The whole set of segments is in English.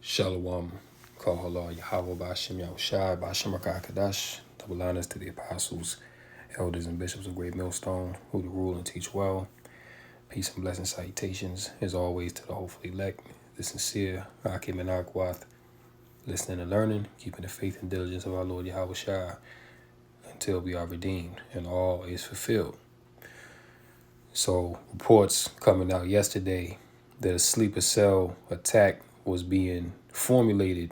Shalom, Kohala, Yahweh, Bashem, Yahushai, Bashem, Kadash, double honors to the apostles, elders, and bishops of Great Millstone, who to rule and teach well. Peace and blessing salutations, as always, to the hopefully elect, the sincere, Akim and Akwath, listening and learning, keeping the faith and diligence of our Lord Yahushai until we are redeemed and all is fulfilled. So, reports coming out yesterday that a sleeper cell attack was being formulated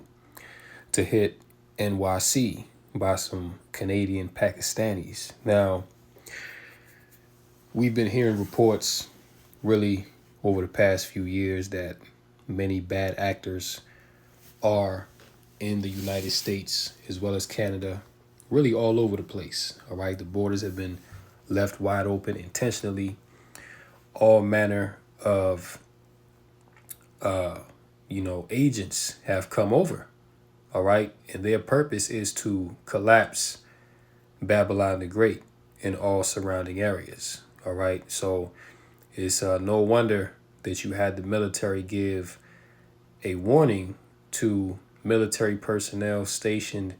to hit NYC by some Canadian Pakistanis. Now, we've been hearing reports really over the past few years that many bad actors are in the United States as well as Canada, really all over the place. All right, the borders have been left wide open intentionally. All manner of agents have come over, all right? And their purpose is to collapse Babylon the Great in all surrounding areas, all right? So it's no wonder that you had the military give a warning to military personnel stationed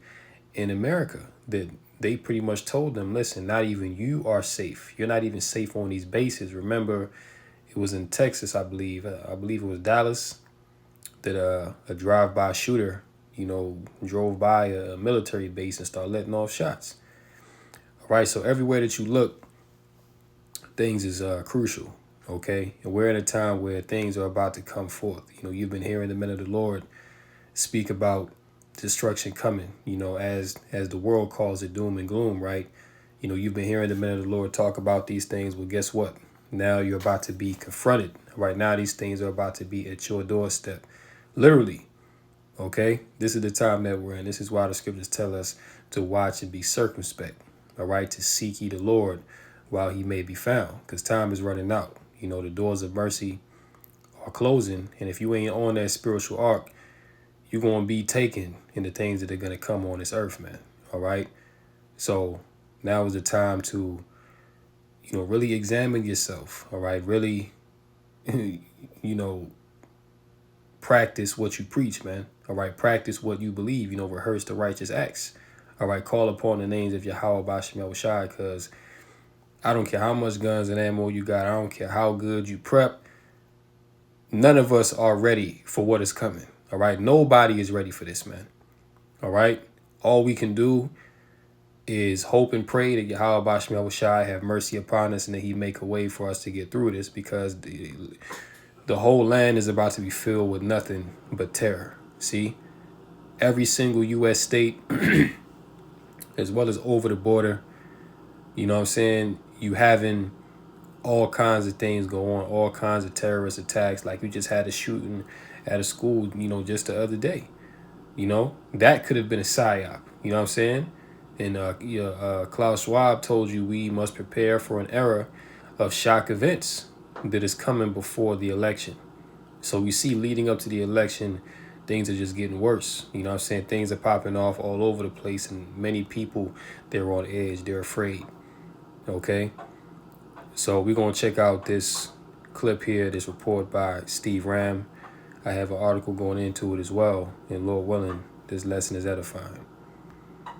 in America that they pretty much told them, listen, not even you are safe. You're not even safe on these bases. Remember, it was in Texas, I believe. I believe it was Dallas, that a drive-by shooter, drove by a military base and started letting off shots. All right, so everywhere that you look, things is crucial, okay? And we're in a time where things are about to come forth. You've been hearing the men of the Lord speak about destruction coming, as the world calls it doom and gloom, right? You've been hearing the men of the Lord talk about these things. Well, guess what? Now you're about to be confronted. Right now, these things are about to be at your doorstep. Literally, okay? This is the time that we're in. This is why the scriptures tell us to watch and be circumspect, all right? To seek ye the Lord while he may be found, because time is running out. The doors of mercy are closing, and if you ain't on that spiritual ark, you're going to be taken in the things that are going to come on this earth, man, all right? So now is the time to, really examine yourself, all right? Really, practice what you preach, man. All right, practice what you believe. Rehearse the righteous acts. All right, call upon the names of Yahweh Bashem Yahushai, because I don't care how much guns and ammo you got. I don't care how good you prep. None of us are ready for what is coming. All right, nobody is ready for this, man. All right, all we can do is hope and pray that Yahweh Bashem Yahushai have mercy upon us and that he make a way for us to get through this, because the whole land is about to be filled with nothing but terror. See, every single U.S. state, as well as over the border, you having all kinds of things go on, all kinds of terrorist attacks. Like we just had a shooting at a school, just the other day. That could have been a psyop. You know what I'm saying? And Klaus Schwab told you we must prepare for an era of shock events that is coming before the election. So we see leading up to the election, things are just getting worse. Things are popping off all over the place, and many people, they're on edge, they're afraid. Okay? So we're going to check out this clip here, this report by Steve Ram. I have an article going into it as well, and Lord willing, this lesson is edifying.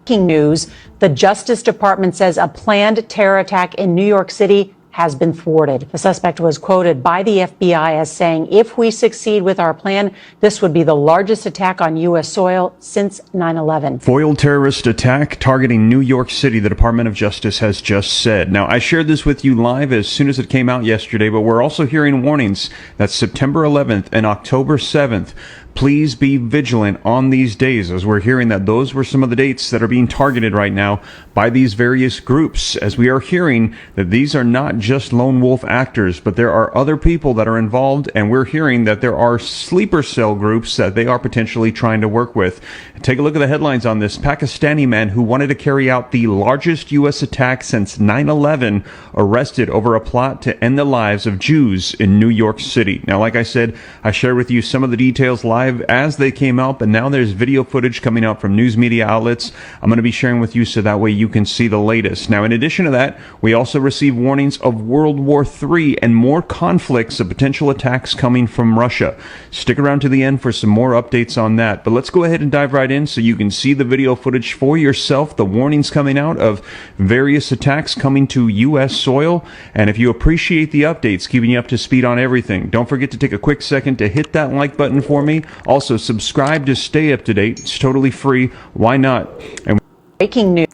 Breaking news, the Justice Department says a planned terror attack in New York City has been thwarted. The suspect was quoted by the FBI as saying, if we succeed with our plan, this would be the largest attack on U.S. soil since 9/11. Foiled terrorist attack targeting New York City, the Department of Justice has just said. Now, I shared this with you live as soon as it came out yesterday, but we're also hearing warnings that September 11th and October 7th, please be vigilant on these days, as we're hearing that those were some of the dates that are being targeted right now by these various groups, as we are hearing that these are not just lone wolf actors, but there are other people that are involved, and we're hearing that there are sleeper cell groups that they are potentially trying to work with. Take a look at the headlines on this. Pakistani man who wanted to carry out the largest U.S. attack since 9/11 arrested over a plot to end the lives of Jews in New York City. Now, like I said, I shared with you some of the details live as they came out, but now there's video footage coming out from news media outlets. I'm going to be sharing with you so that way you can see the latest. Now, in addition to that, we also received warnings of of World War III and more conflicts of potential attacks coming from Russia. Stick around to the end for some more updates on that. But let's go ahead and dive right in so you can see the video footage for yourself, the warnings coming out of various attacks coming to U.S. soil. And if you appreciate the updates, keeping you up to speed on everything, don't forget to take a quick second to hit that like button for me. Also, subscribe to stay up to date. It's totally free. Why not? And Breaking news.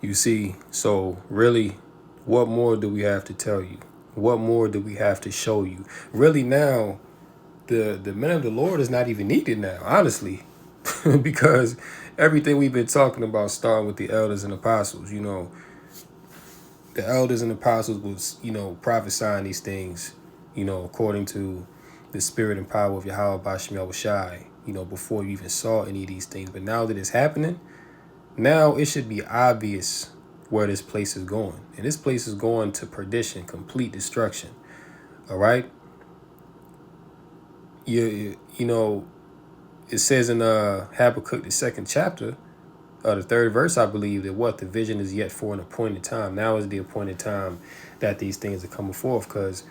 You see, so really, what more do we have to tell you? What more do we have to show you? Really now, the men of the Lord is not even needed now, honestly, because everything we've been talking about, starting with the elders and apostles, the elders and apostles was, prophesying these things, according to the spirit and power of Yahweh Bashem Yahushai, before you even saw any of these things. But now that it's happening, now it should be obvious where this place is going. And this place is going to perdition, complete destruction. All right? You know, it says in Habakkuk, the 2nd chapter, the 3rd verse, I believe, that the vision is yet for an appointed time. Now is the appointed time that these things are coming forth, because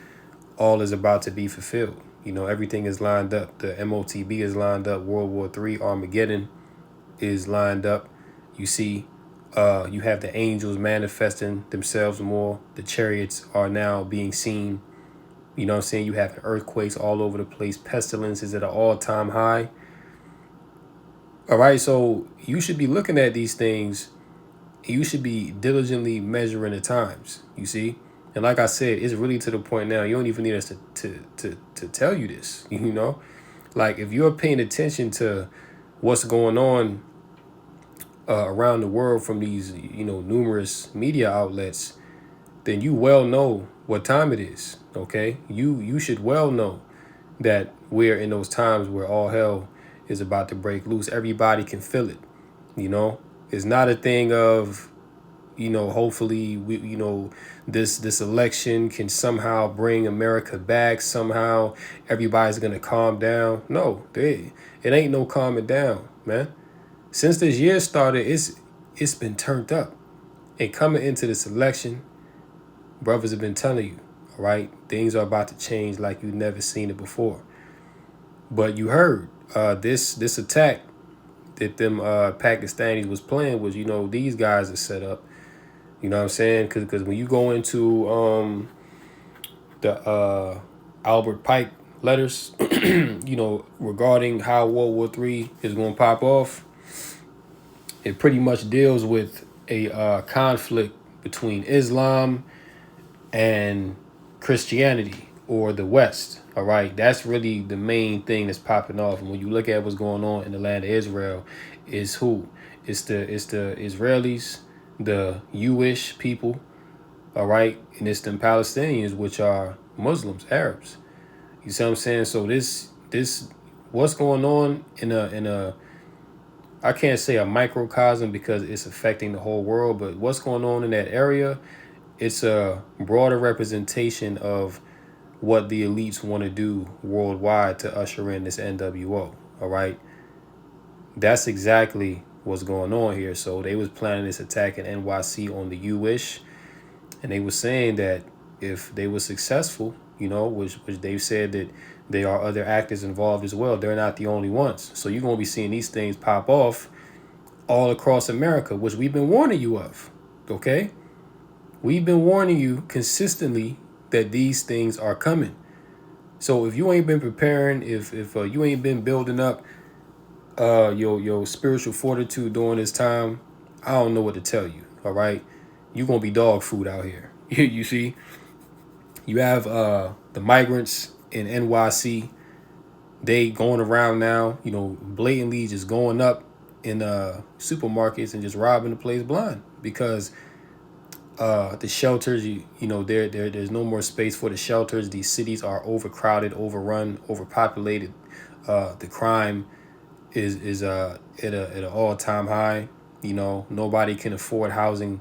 all is about to be fulfilled. Everything is lined up. The MOTB is lined up. World War III, Armageddon is lined up. You see, you have the angels manifesting themselves more. The chariots are now being seen. You know what I'm saying? You have earthquakes all over the place. Pestilence is at an all-time high. All right, so you should be looking at these things. You should be diligently measuring the times, you see? And like I said, it's really to the point now, you don't even need us to tell you this, Like, if you're paying attention to what's going on around the world from these, numerous media outlets, then you well know what time it is, okay? You should well know that we're in those times where all hell is about to break loose. Everybody can feel it, It's not a thing of, hopefully this election can somehow bring America back. Somehow everybody's gonna calm down. No, it ain't no calming down, man. Since this year started, it's been turned up. And coming into this election, brothers have been telling you, all right, things are about to change like you've never seen it before. But you heard this attack that them Pakistanis was playing was, these guys are set up. You know what I'm saying? Because when you go into the Albert Pike letters, regarding how World War III is going to pop off, it pretty much deals with a conflict between Islam and Christianity, or the West. All right, that's really the main thing that's popping off. And when you look at what's going on in the land of Israel, is who? It's the Israelis, the Jewish people, all right, and it's them Palestinians, which are Muslims, Arabs. You see what I'm saying? So this what's going on in a I can't say a microcosm because it's affecting the whole world, but what's going on in that area, it's a broader representation of what the elites want to do worldwide to usher in this NWO. All right. That's exactly what's going on here. So they was planning this attack in NYC on the U-ish, and they were saying that if they were successful, which they've said that there are other actors involved as well. They're not the only ones. So you're going to be seeing these things pop off all across America, which we've been warning you of. Okay? We've been warning you consistently that these things are coming. So if you ain't been preparing, if you ain't been building up your spiritual fortitude during this time, I don't know what to tell you. All right? You're going to be dog food out here. You see? You have the migrants in NYC. They going around now, blatantly just going up in supermarkets and just robbing the place blind, because the shelters, there's no more space for the shelters. These cities are overcrowded, overrun, overpopulated. The crime is at an all-time high. Nobody can afford housing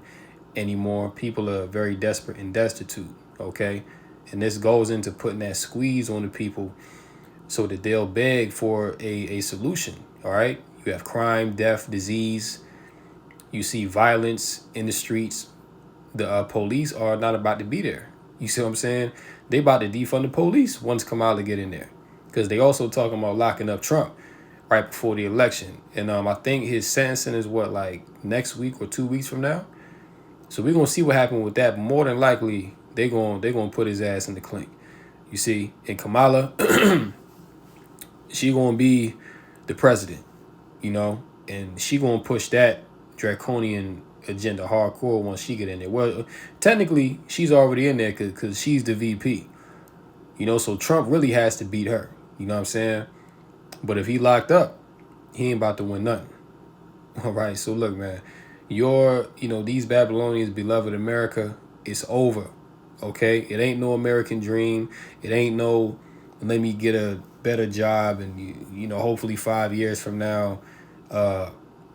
anymore. People are very desperate and destitute. Okay, and this goes into putting that squeeze on the people so that they'll beg for a solution. All right, you have crime, death, disease. You see violence in the streets. The police are not about to be there. You see what I'm saying? They about to defund the police once Kamala get in there, because they also talking about locking up Trump right before the election. And I think his sentencing is what, like next week or 2 weeks from now. So we're gonna see what happened with that. But more than likely, they gonna put his ass in the clink. You see, and Kamala, she gonna be the president, you know, and she gonna push that draconian agenda hardcore once she get in there. Well, technically, she's already in there because she's the VP, you know. So Trump really has to beat her. You know what I'm saying? But if he locked up, he ain't about to win nothing. All right. So look, man, these Babylonians, beloved America, it's over. Okay. It ain't no American dream. It ain't no let me get a better job and hopefully 5 years from now,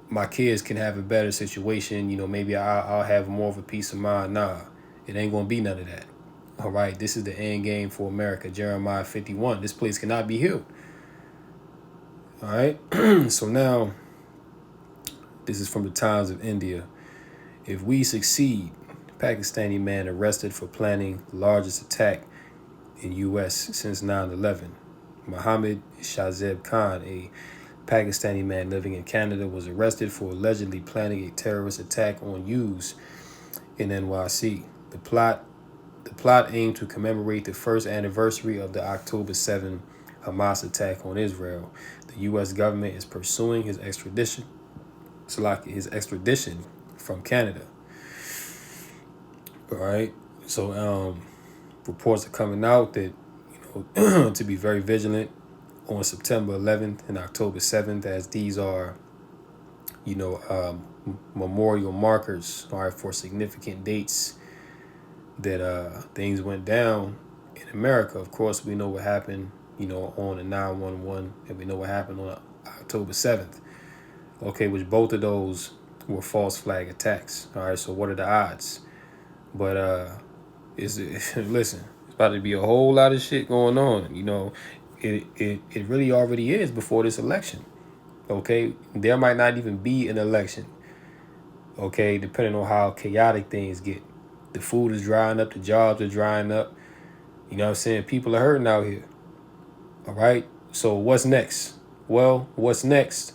my kids can have a better situation. Maybe I'll have more of a peace of mind. Nah, it ain't gonna be none of that. All right. This is the end game for America. Jeremiah 51. This place cannot be healed. All right. So now, this is from the Times of India. If we succeed, Pakistani man arrested for planning largest attack in U.S. since 9/11. Mohammed Shahzeb Khan, a Pakistani man living in Canada, was arrested for allegedly planning a terrorist attack on Jews in NYC. The plot aimed to commemorate the first anniversary of the October 7 Hamas attack on Israel. The U.S. government is pursuing his extradition from Canada. All right. So reports are coming out that to be very vigilant on September 11th and October 7th, as these are memorial markers, all right, for significant dates that things went down in America. Of course, we know what happened on the 9/11, and we know what happened on October 7th. Okay, which both of those were false flag attacks. All right, so what are the odds? But listen, it's about to be a whole lot of shit going on. It really already is before this election. Okay, there might not even be an election. Okay, depending on how chaotic things get. The food is drying up, the jobs are drying up. You know what I'm saying? People are hurting out here. All right, so what's next? Well, what's next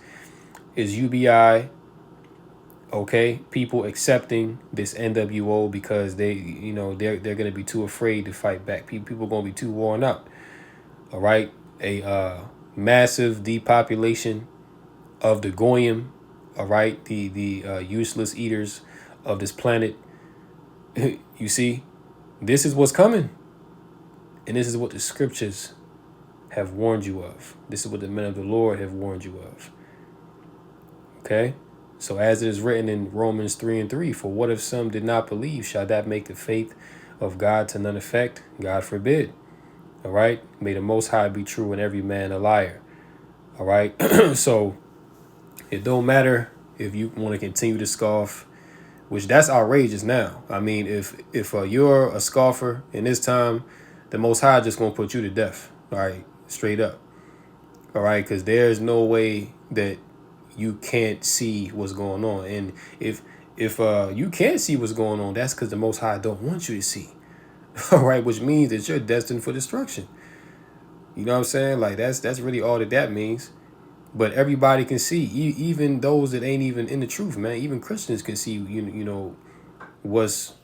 is UBI, okay, people accepting this NWO because they're gonna be too afraid to fight back. People are gonna be too worn out. All right, a massive depopulation of the Goyim. All right, the useless eaters of this planet. You see, this is what's coming, and this is what the scriptures have warned you of. This is what the men of the Lord have warned you of. Okay. So as it is written in Romans 3:3, for what if some did not believe? Shall that make the faith of God to none effect? God forbid. All right. May the Most High be true and every man a liar. All right. So it don't matter if you want to continue to scoff, which that's outrageous now. I mean, if you're a scoffer in this time, the Most High just gonna put you to death. All right. Straight up. All right. Because there's no way that you can't see what's going on. And if you can't see what's going on, that's because the Most High don't want you to see. All right, which means that you're destined for destruction. You know what I'm saying? Like that's really all that means. But everybody can see, even those that ain't even in the truth, man. Even Christians can see, what's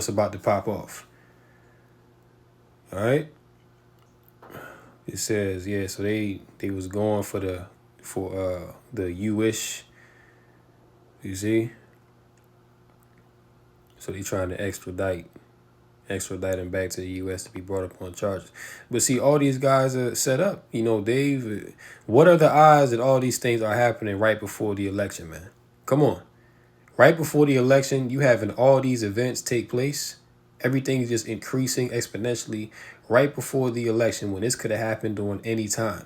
about to pop off. All right. It says, yeah. So they was going for the U-ish. You see? So they trying to extradite him back to the U.S. to be brought up on charges. But see, all these guys are set up. What are the odds that all these things are happening right before the election, man? Come on. Right before the election, you having all these events take place. Everything's just increasing exponentially right before the election, when this could have happened during any time.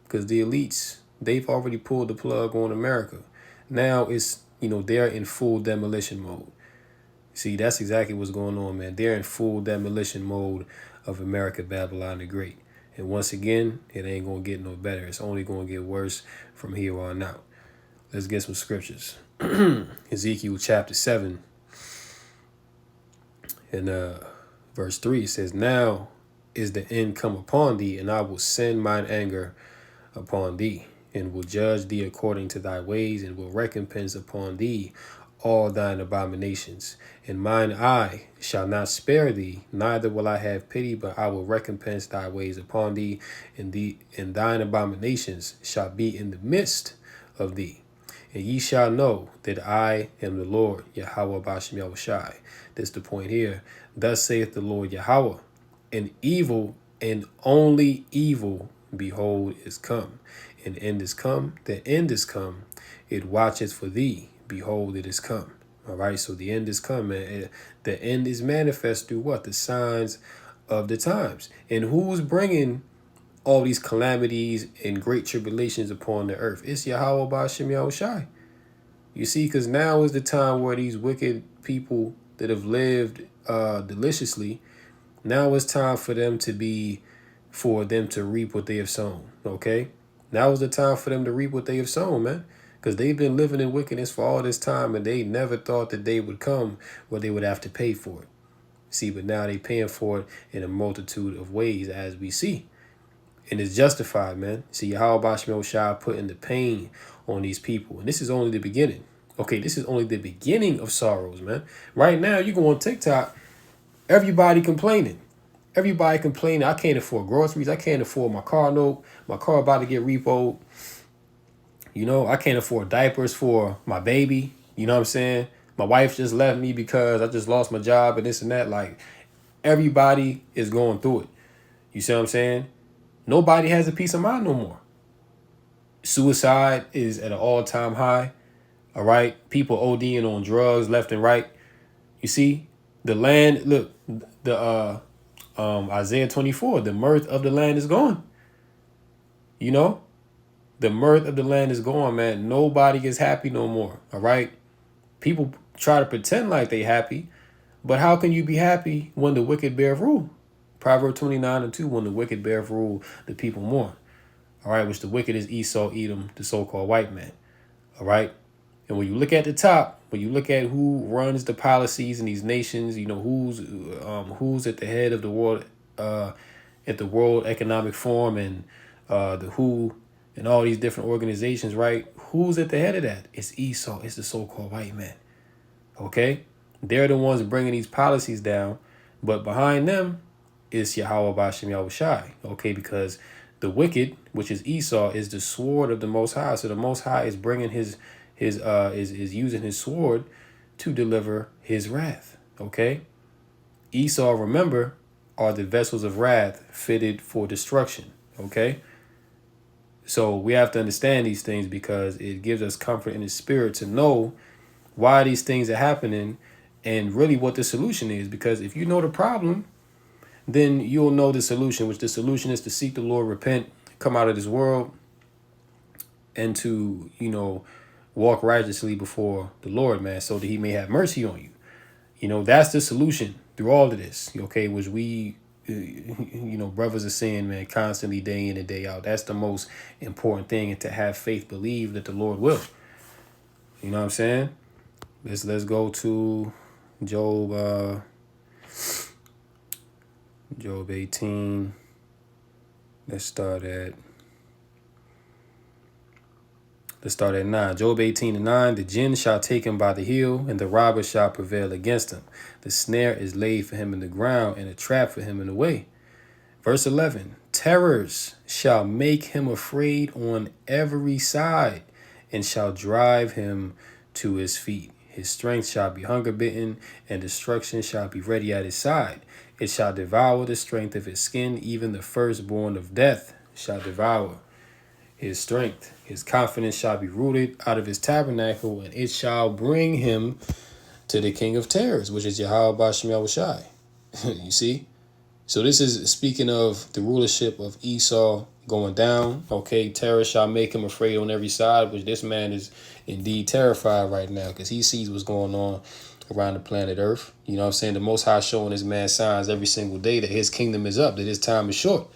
Because the elites, they've already pulled the plug on America. Now it's, they're in full demolition mode. See, that's exactly what's going on, man. They're in full demolition mode of America, Babylon the Great. And once again, it ain't going to get no better. It's only going to get worse from here on out. Let's get some scriptures. Ezekiel chapter 7 and Verse 3 says, now is the end come upon thee, and I will send mine anger upon thee, and will judge thee according to thy ways, and will recompense upon thee all thine abominations. And mine eye shall not spare thee, neither will I have pity, but I will recompense thy ways upon thee, and thine abominations shall be in the midst of thee. And ye shall know that I am the Lord, Yahweh Bashem Yahushai. That's the point here. Thus saith the Lord Yahweh, and evil and only evil, behold, is come. And end is come, the end is come. It watcheth for thee, behold, it is come. All right, so the end is come, man. The end is manifest through what? The signs of the times. And who's bringing all these calamities and great tribulations upon the earth? It's Yahweh Bashem Yahushai. You see, because now is the time where these wicked people that have lived deliciously, now it's time for them to reap what they have sown. Okay? Now is the time for them to reap what they have sown, man. Because they've been living in wickedness for all this time, and they never thought that they would come where they would have to pay for it. See, but now they paying for it in a multitude of ways, as we see. And it's justified, man. See, Yahweh Bashem Yahushai putting the pain on these people. And this is only the beginning. Okay, this is only the beginning of sorrows, man. Right now, you go on TikTok, everybody complaining. Everybody complaining, I can't afford groceries. I can't afford my car note. My car about to get repoed. You know, I can't afford diapers for my baby. You know what I'm saying? My wife just left me because I just lost my job and this and that. Like, everybody is going through it. You see what I'm saying? Nobody has a peace of mind no more. Suicide is at an all-time high. All right? People ODing on drugs left and right. You see? The land, look, the Isaiah 24, the mirth of the land is gone. You know? The mirth of the land is gone, man. Nobody is happy no more. All right? People try to pretend like they happy, but how can you be happy when the wicked bear rule? Proverbs 29:2, when the wicked bear rule, the people mourn. All right, which the wicked is Esau, Edom, the so-called white man. All right? And when you look at the top, when you look at who runs the policies in these nations, you know, who's at the head of the world, at the World Economic Forum and the WHO and all these different organizations, right? Who's at the head of that? It's Esau. It's the so-called white man. Okay? They're the ones bringing these policies down. But behind them is Yahweh Bashem Yahushai. Okay? Because the wicked, which is Esau, is the sword of the Most High. So the Most High is bringing is using his sword to deliver his wrath. Okay? Esau, remember, are the vessels of wrath fitted for destruction. Okay? So we have to understand these things because it gives us comfort in the spirit to know why these things are happening and really what the solution is. Because if you know the problem, then you'll know the solution, which the solution is to seek the Lord, repent, come out of this world, and to, you know, walk righteously before the Lord, man, so that he may have mercy on you. You know, that's the solution through all of this, okay, which we, you know, brothers are saying, man, constantly day in and day out. That's the most important thing, and to have faith, believe that the Lord will. You know what I'm saying? Let's go to Job 18. Let's start at 9. Job 18:9. The jinn shall take him by the heel, and the robber shall prevail against him. The snare is laid for him in the ground, and a trap for him in the way. Verse 11. Terrors shall make him afraid on every side, and shall drive him to his feet. His strength shall be hunger bitten, and destruction shall be ready at his side. It shall devour the strength of his skin, even the firstborn of death shall devour his strength. His confidence shall be rooted out of his tabernacle, and it shall bring him to the king of terrors, which is Yahweh Bashem Yahushai. You see? So this is speaking of the rulership of Esau going down. Okay, terror shall make him afraid on every side, which this man is indeed terrified right now because he sees what's going on around the planet Earth. You know what I'm saying? The Most High showing this man signs every single day that his kingdom is up, that his time is short.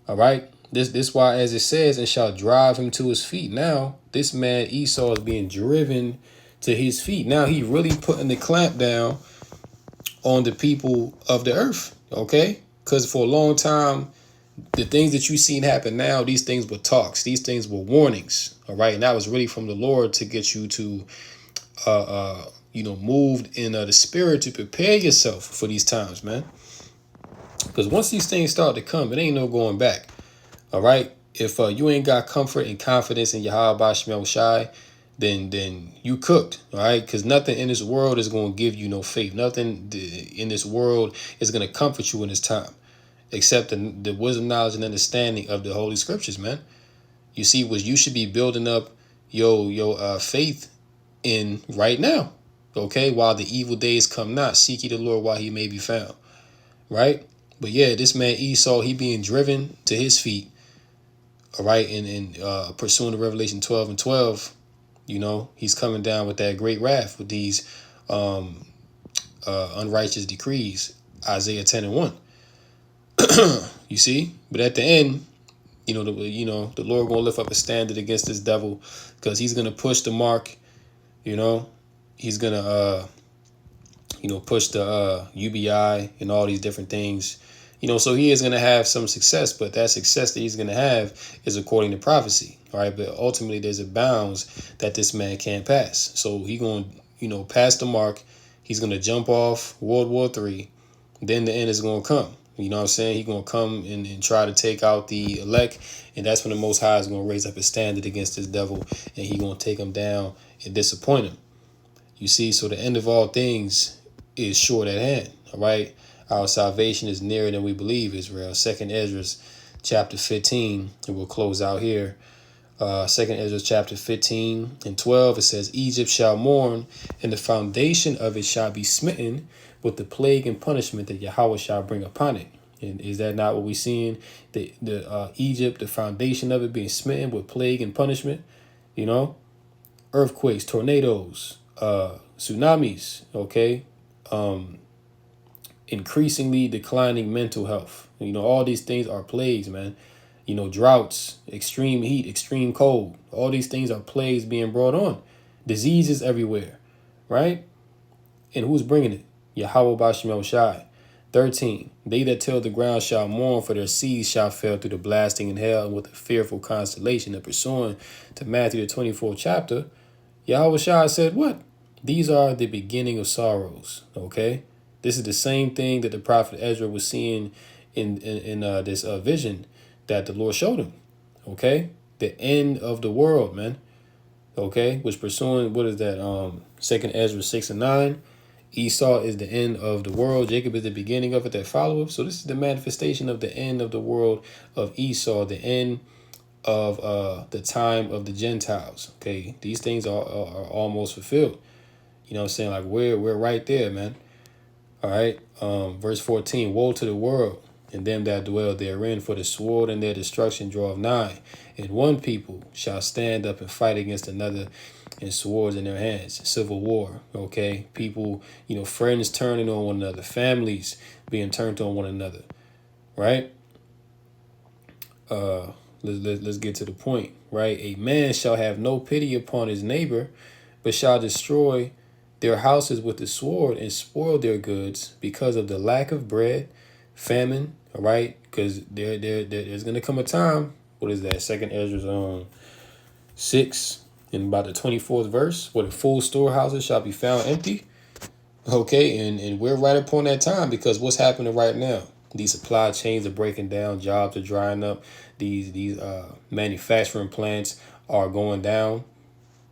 All right? This why, as it says, and shall drive him to his feet. Now, this man Esau is being driven to his feet. Now he really putting the clamp down on the people of the earth. Okay, because for a long time, the things that you seen happen now, these things were talks, these things were warnings. All right, and that was really from the Lord to get you to moved in the spirit to prepare yourself for these times, man. Because once these things start to come, it ain't no going back. All right. If you ain't got comfort and confidence in Yahweh Shemel Shai, then you cooked. All right. Because nothing in this world is going to give you no faith. Nothing in this world is going to comfort you in this time, except the wisdom, knowledge, and understanding of the Holy Scriptures, man. You see, what you should be building up your faith in right now. Okay, while the evil days come not, seek ye the Lord while he may be found. Right? But yeah, this man Esau, he being driven to his feet. All right, and pursuing the Revelation 12 and 12, he's coming down with that great wrath with these unrighteous decrees, Isaiah 10 and 1. You see? But at the end, the Lord gonna lift up a standard against this devil, because he's gonna push the mark. He's gonna push the UBI and all these different things. So he is going to have some success, but that success that he's going to have is according to prophecy. All right. But ultimately, there's a bounds that this man can't pass. So he going to, pass the mark. He's going to jump off World War III. Then the end is going to come. You know what I'm saying? He's going to come and try to take out the elect. And that's when the Most High is going to raise up a standard against this devil. And he's going to take him down and disappoint him. You see, so the end of all things is short at hand. All right. Our salvation is nearer than we believe, Israel. 2nd Ezra chapter 15, and we'll close out here. 2nd Ezra chapter 15 and 12, it says, Egypt shall mourn, and the foundation of it shall be smitten with the plague and punishment that Yahweh shall bring upon it. And is that not what we're seeing? The Egypt, the foundation of it being smitten with plague and punishment, earthquakes, tornadoes, tsunamis, okay? Increasingly declining mental health. All these things are plagues, man. Droughts, extreme heat, extreme cold. All these things are plagues being brought on. Diseases everywhere, right? And who's bringing it? Yahweh Bashemel Shai. 13. They that till the ground shall mourn, for their seeds shall fail through the blasting in hell, and with a fearful constellation. And pursuing to Matthew the 24th chapter, Yahweh Shai said what? These are the beginning of sorrows, okay? This is the same thing that the prophet Ezra was seeing in this vision that the Lord showed him. Okay, the end of the world, man. Okay, which pursuing what is that? 2nd Ezra 6 and 9. Esau is the end of the world. Jacob is the beginning of it that followeth. So this is the manifestation of the end of the world of Esau, the end of the time of the Gentiles. Okay, these things are almost fulfilled. You know what I'm saying? Like we're right there, man. All right. Verse 14, woe to the world and them that dwell therein, for the sword and their destruction draweth nigh. And one people shall stand up and fight against another, and swords in their hands. Civil war. Okay. People, friends turning on one another, families being turned on one another. Right. Let's get to the point. Right. A man shall have no pity upon his neighbor, but shall destroy their houses with the sword and spoil their goods because of the lack of bread, famine. All right, because there's gonna come a time. What is that? 2nd Ezra 6 in about the 24th verse, where the full storehouses shall be found empty. Okay, and we're right upon that time, because what's happening right now? These supply chains are breaking down, jobs are drying up, these manufacturing plants are going down.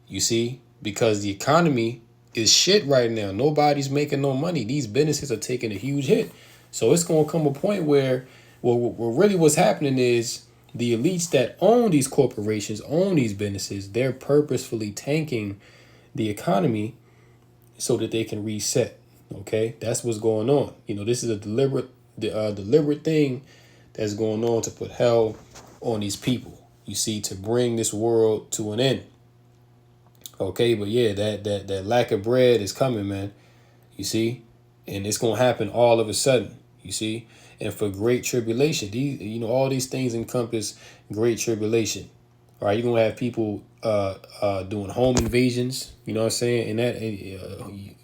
You see, because the economy is shit right now. Nobody's making no money. These businesses are taking a huge hit. So it's going to come a point where really what's happening is the elites that own these corporations, own these businesses, they're purposefully tanking the economy so that they can reset. Okay, that's what's going on. This is a deliberate thing that's going on to put hell on these people. You see, to bring this world to an end. Okay, but yeah, that lack of bread is coming, man. You see, and it's gonna happen all of a sudden. You see, and for great tribulation, these all these things encompass great tribulation. All right, you're gonna have people doing home invasions. You know what I'm saying? And that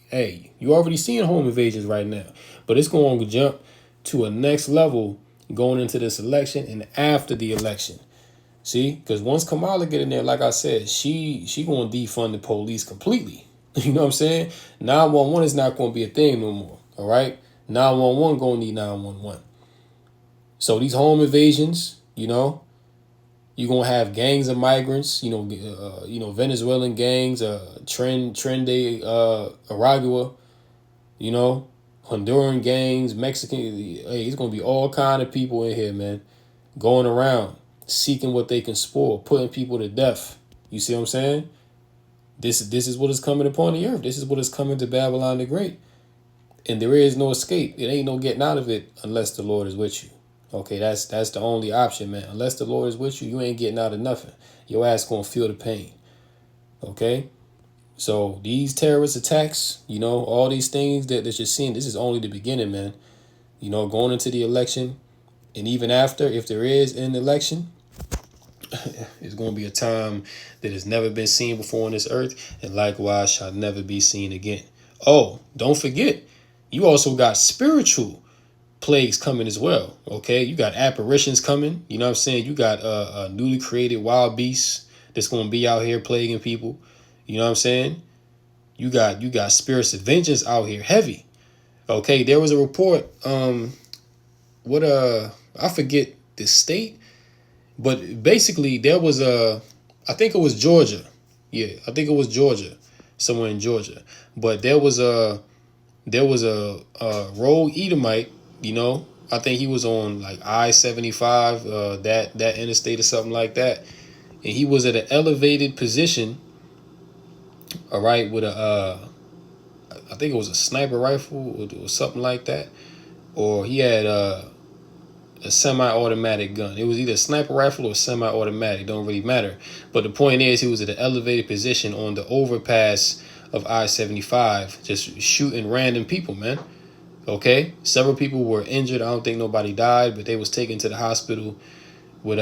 hey, you already seeing home invasions right now, but it's going to jump to a next level going into this election and after the election. See, because once Kamala get in there, like I said, she going to defund the police completely. You know what I'm saying? 911 is not going to be a thing no more. All right, 911 going to need 911. So these home invasions, you're gonna have gangs of migrants, Venezuelan gangs, Trende, Aragua, Honduran gangs, Mexican. Hey, it's gonna be all kind of people in here, man, going around seeking what they can spoil, putting people to death. You see what I'm saying? This is what is coming upon the earth. This is what is coming to Babylon the Great, and there is no escape. It ain't no getting out of it unless the Lord is with you. Okay, that's the only option, man. Unless the Lord is with you, you ain't getting out of nothing. Your ass gonna feel the pain. Okay? So these terrorist attacks, all these things that you're seeing, this is only the beginning, man. Going into the election and even after, if there is an election, it's gonna be a time that has never been seen before on this earth, and likewise shall never be seen again. Oh, don't forget, you also got spiritual plagues coming as well. Okay, you got apparitions coming. You know what I'm saying? You got a newly created wild beasts that's gonna be out here plaguing people. You know what I'm saying? You got spirits of vengeance out here heavy. Okay, there was a report. I forget the state, but basically there was I think it was Georgia. Yeah, I think it was Georgia, somewhere in Georgia. But there was a rogue Edomite. I think he was on like I-75, that interstate or something like that, and he was at an elevated position. All right, with I think it was a sniper rifle or something like that, or he had a semi-automatic gun. It was either a sniper rifle or semi-automatic. Don't really matter. But the point is, he was at an elevated position on the overpass of I-75, just shooting random people, man. Okay, several people were injured. I don't think nobody died, but they was taken to the hospital with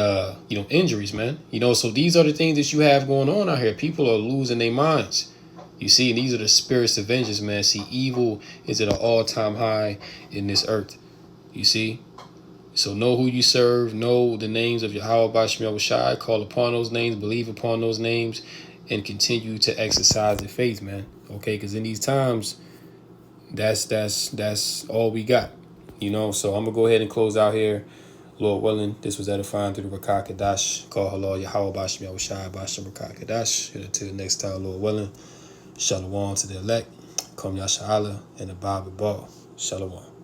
injuries, man. So these are the things that you have going on out here. People are losing their minds. You see, and these are the spirits of vengeance, man. See, evil is at an all-time high in this earth. You see, so know who you serve. Know the names of Yahweh Bashim Yahushai. Call upon those names. Believe upon those names, and continue to exercise the faith, man. Okay, because in these times, that's all we got, so I'm gonna go ahead and close out here, Lord willing. This was edifying through the Rakah Kadash. Call halal Yahweh Bashim Yahushai Bashim Rakah Kadash. Until the next time, Lord willing. Shalom to the elect. Kom Yasha'Allah and the Bible Ball. Shalom.